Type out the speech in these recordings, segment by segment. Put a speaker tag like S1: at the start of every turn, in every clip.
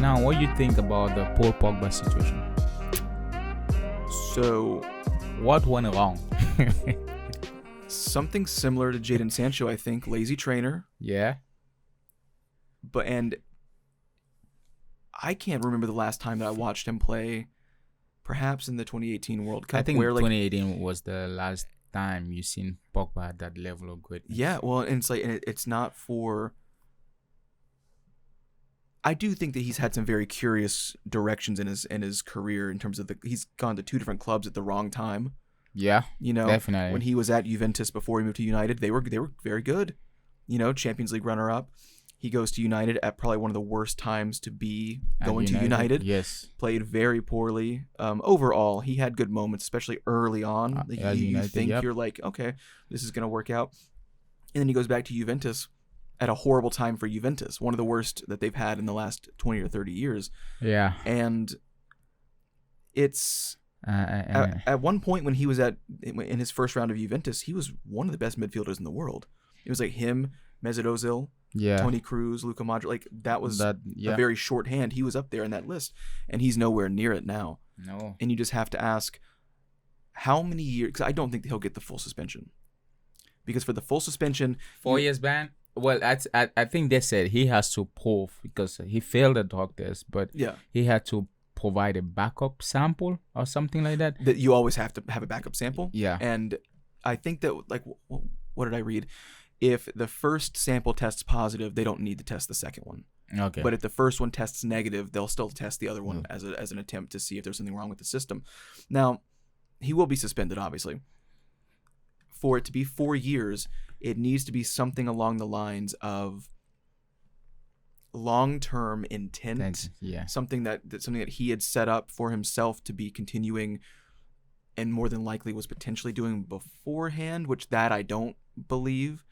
S1: now, what you think about the Paul Pogba situation?
S2: So,
S1: What went wrong?
S2: something similar to Jadon Sancho, I think. Lazy trainer.
S1: Yeah.
S2: And I can't remember the last time that I watched him play. Perhaps in the 2018 World Cup.
S1: I think
S2: where,
S1: 2018 was the last time you seen Pogba at that level of greatness.
S2: Yeah, well, and it's like, and it's not for. I do think that he's had some very curious directions in his career in terms of he's gone to two different clubs at the wrong time.
S1: Yeah, definitely.
S2: When he was at Juventus before he moved to United, they were very good. Champions League runner-up. He goes to United at probably one of the worst times to be going to United.
S1: Yes.
S2: Played very poorly. Overall, he had good moments, especially early on. You think you're like, okay, this is going to work out. And then he goes back to Juventus at a horrible time for Juventus, one of the worst that they've had in the last 20 or 30 years.
S1: Yeah.
S2: And it's... at one point when he was in his first round of Juventus, he was one of the best midfielders in the world. It was like him, Mesut Ozil, Toni Kroos, Luka Modric. Like that was a very short hand. He was up there in that list, and he's nowhere near it now.
S1: No.
S2: And you just have to ask, how many years? Because I don't think he'll get the full suspension. Because for the full suspension,
S1: 4 years ban. Well, I think they said he has to prove because he failed the drug test, but he had to provide a backup sample or something like that.
S2: That you always have to have a backup sample.
S1: Yeah.
S2: And I think that, like, what did I read? If the first sample tests positive, they don't need to test the second one.
S1: Okay.
S2: But if the first one tests negative, they'll still test the other one as an attempt to see if there's something wrong with the system. Now, he will be suspended, obviously. For it to be 4 years, it needs to be something along the lines of long-term intent.
S1: Yeah.
S2: Something that he had set up for himself to be continuing, and more than likely was potentially doing beforehand, which that I don't believe.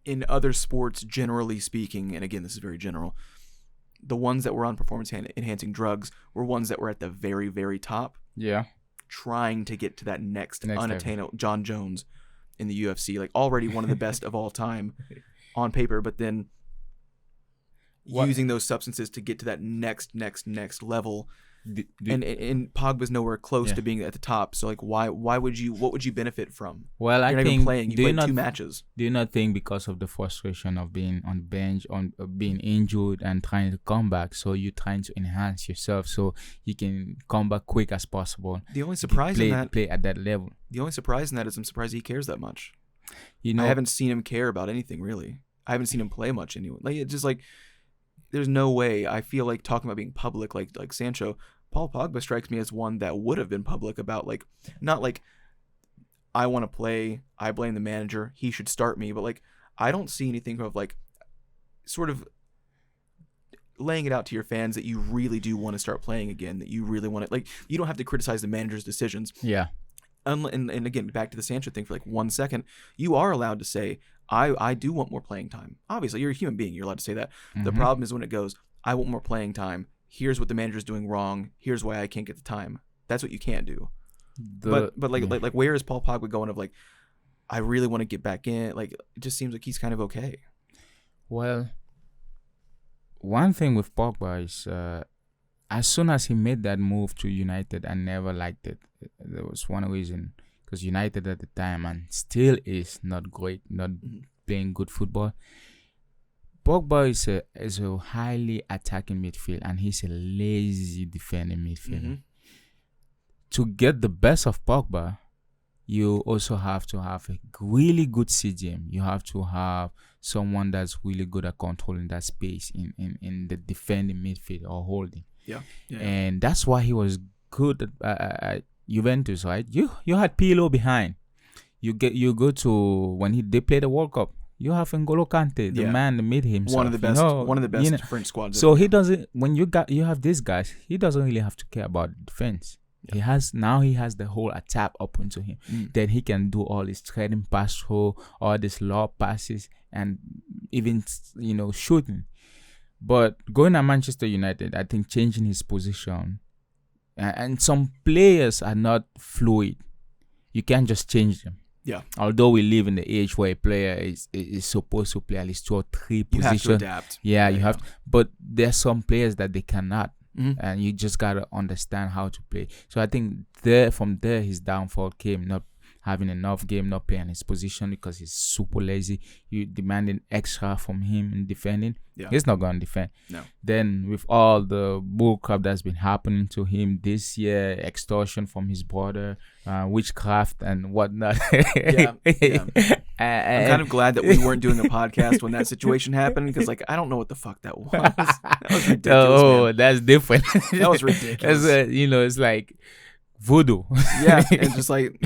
S2: In other sports, generally speaking, and again, this is very general, the ones that were on performance-enhancing drugs were ones that were at the very, very top.
S1: Yeah.
S2: Trying to get to that next unattainable John Jones in the UFC, like already one of the best of all time on paper, but then using those substances to get to that next level. And Pogba's nowhere close to being at the top. So like, what would you benefit from?
S1: Well,
S2: You're
S1: I
S2: not
S1: think
S2: even playing. You played 2 matches.
S1: Do you not think because of the frustration of being on the bench, on being injured and trying to come back, so you're trying to enhance yourself so you can come back quick as possible?
S2: The only surprise in that
S1: play at that level.
S2: The only surprise in that is I'm surprised he cares that much.
S1: I
S2: haven't seen him care about anything really. I haven't seen him play much anyway. Like it's just like there's no way. I feel like talking about being public, like Sancho. Paul Pogba strikes me as one that would have been public about, like, not like I want to play, I blame the manager, he should start me, but like I don't see anything of like sort of laying it out to your fans that you really do want to start playing again, that you really want to, like, you don't have to criticize the manager's decisions.
S1: Yeah.
S2: And again, back to the Sancho thing for like 1 second, you are allowed to say, I do want more playing time. Obviously, you're a human being, you're allowed to say that. Mm-hmm. The problem is when it goes, I want more playing time. Here's what the manager's doing wrong. Here's why I can't get the time. That's what you can't do. But like where is Paul Pogba going of like, I really want to get back in? Like, it just seems like he's kind of okay.
S1: Well, one thing with Pogba is as soon as he made that move to United, I never liked it. There was one reason, because United at the time and still is not great, not playing good football. Pogba is a highly attacking midfield, and he's a lazy defending midfielder. Mm-hmm. To get the best of Pogba, you also have to have a really good CGM. You have to have someone that's really good at controlling that space in the defending midfield or holding.
S2: Yeah.
S1: And that's why he was good at Juventus, right? You had Pirlo behind. You go to when they play the World Cup. You have N'Golo Kante, the man that made himself.
S2: One of the best French squads.
S1: So he doesn't. When you have these guys, he doesn't really have to care about defense. Yeah. He has the whole attack open to him. Then he can do all this trading pass through, all these lob passes, and even shooting. But going to Manchester United, I think changing his position, and some players are not fluid. You can't just change them.
S2: Yeah.
S1: Although we live in the age where a player is supposed to play at least 2 or 3
S2: You
S1: positions.
S2: have to adapt.
S1: Yeah, you have. But there's some players that they cannot,
S2: Mm-hmm.
S1: and you just gotta understand how to play. So I think from there his downfall came, not having enough game, not playing his position because he's super lazy. You demanding extra from him in defending.
S2: Yeah.
S1: He's not gonna defend.
S2: No.
S1: Then with all the bullcrap that's been happening to him this year, extortion from his brother, witchcraft and whatnot.
S2: Yeah. I'm kind of glad that we weren't doing a podcast when that
S1: Oh,
S2: situation happened, because like I don't know what the fuck that was. That was ridiculous. Man.
S1: That's different.
S2: That was ridiculous.
S1: It's like voodoo.
S2: Yeah, and just like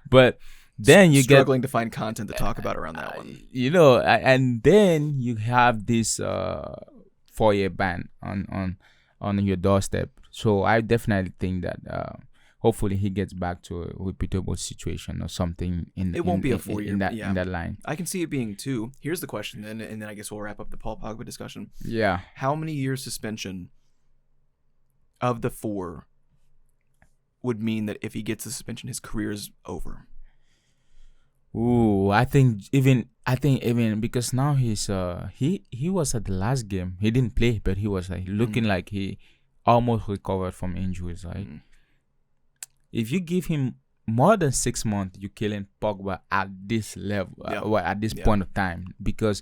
S1: But then you
S2: struggling to find content to talk about around that one.
S1: And then you have this 4-year ban on your doorstep. So I definitely think that hopefully he gets back to a repeatable situation or something.
S2: It won't be a 4-year
S1: in that line.
S2: I can see it being 2. Here's the question, then, and then I guess we'll wrap up the Paul Pogba discussion.
S1: Yeah.
S2: How many years suspension of the 4 would mean that if he gets the suspension, his career is over?
S1: Ooh, I think even because now he's he was at the last game. He didn't play, but he was like looking like he almost recovered from injuries, right? If you give him more than 6 months, you're killing Pogba at this level, at this point of time, because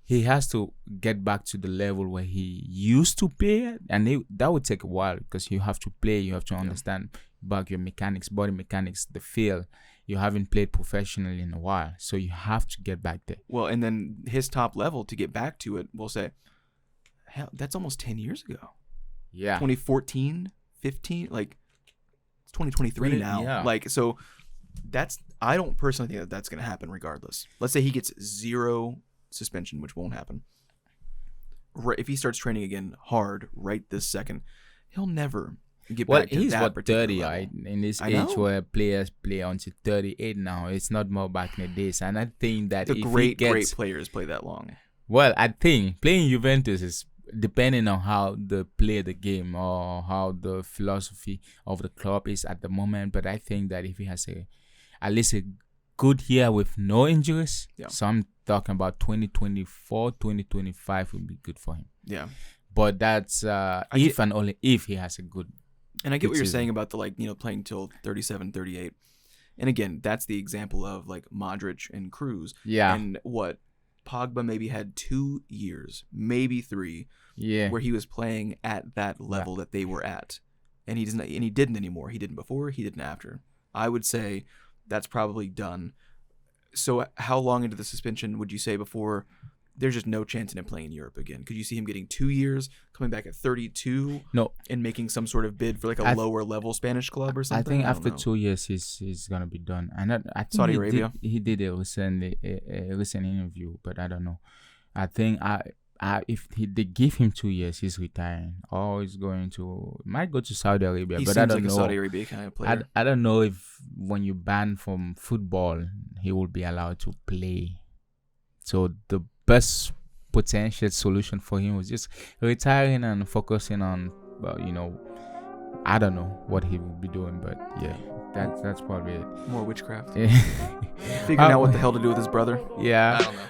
S1: he has to get back to the level where he used to play, and that would take a while because you have to play, you have to understand about your mechanics, body mechanics, the feel. You haven't played professionally in a while, so you have to get back there.
S2: Well, and then his top level to get back to it, we'll say, hell, that's almost 10 years ago.
S1: Yeah.
S2: 2014, 15, like it's 2023 now.
S1: Yeah.
S2: Like, so I don't personally think that that's going to happen regardless. Let's say he gets 0 suspension, which won't happen. If he starts training again hard right this second, he'll never get back to
S1: he's
S2: that particular
S1: 30,
S2: level.
S1: right? In this age where players play until 38 now. It's not more back in the days. And I think that
S2: the great players play that long.
S1: Well, I think playing Juventus is depending on how they play the game or how the philosophy of the club is at the moment. But I think that if he has at least a good year with no injuries, so I'm talking about 2024, 2025 would be good for him. Yeah. But that's if and only if he has a good.
S2: And I get what you're saying about the playing till 37, 38. And again, that's the example of like Modric and Cruz. Yeah. And what Pogba maybe had 2 years, maybe 3, where he was playing at that level that they were at. And he didn't anymore. He didn't before, he didn't after. I would say that's probably done. So how long into the suspension would you say before there's just no chance in him playing in Europe again? Could you see him getting 2 years, coming back at 32?
S1: No.
S2: And making some sort of bid for like a lower level Spanish club or something?
S1: I think after 2 years he's gonna be done. And I think
S2: Saudi Arabia?
S1: He did a recent interview, but I don't know. I think if they give him 2 years, he's retiring. Or he's might go to Saudi Arabia.
S2: He
S1: but
S2: seems
S1: I don't
S2: like
S1: know.
S2: a Saudi Arabia kind of player.
S1: I don't know if when you ban from football, he will be allowed to play. So the best potential solution for him was just retiring and focusing on, I don't know what he will be doing, but yeah, that's probably it.
S2: More witchcraft. Figuring out what the hell to do with his brother.
S1: Yeah.
S2: I don't know.